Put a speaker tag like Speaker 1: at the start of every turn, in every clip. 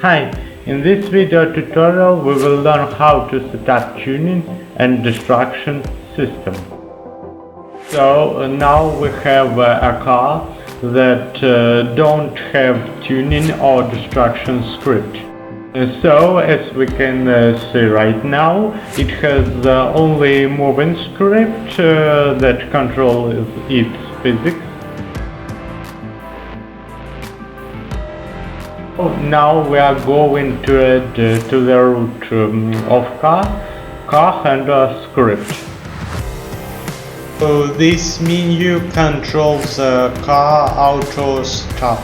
Speaker 1: Hi, in this video tutorial we will learn how to set up tuning and destruction system. So now we have a car that don't have tuning or destruction script. So as we can see right now, it has only moving script that controls its physics. Now we are going to add to the root of car handler script. So this menu controls car auto stop.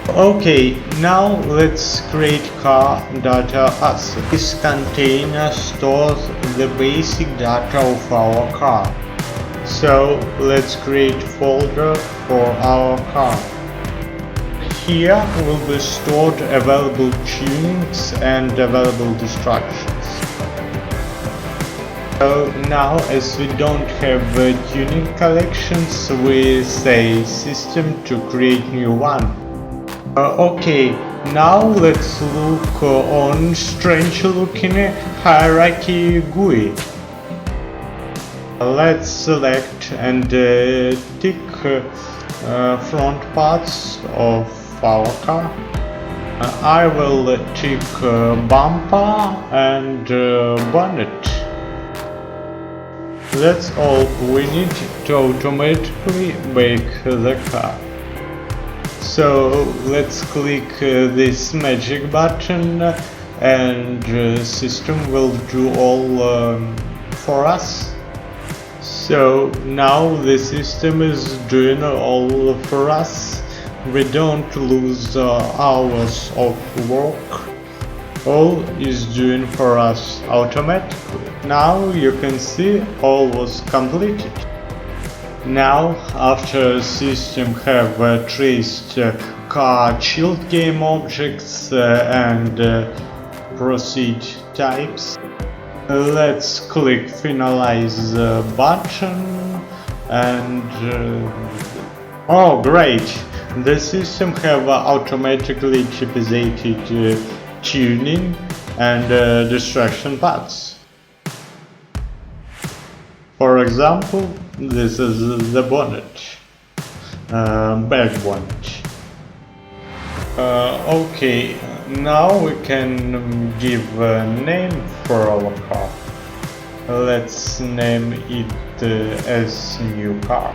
Speaker 1: Okay, now let's create car data asset. This container stores the basic data of our car. So let's create folder for our car. Here will be stored available tunings and available destructions. So now, as we don't have tuning collections, we say system to create new one. Okay, now let's look on strange looking hierarchy GUI. Let's select and tick front parts of our car. I will tick bumper and bonnet. That's all we need to automatically make the car. So let's click this magic button and system will do all for us. So now the system is doing all for us. We don't lose hours of work. All is doing for us automatically. Now you can see all was completed. Now, after system have traced car child game objects and proceed types, let's click finalize button and oh great! The system have automatically typizated tuning and destruction paths. For example, this is the bonnet, back bonnet. Okay, now we can give a name for our car. Let's name it as new car.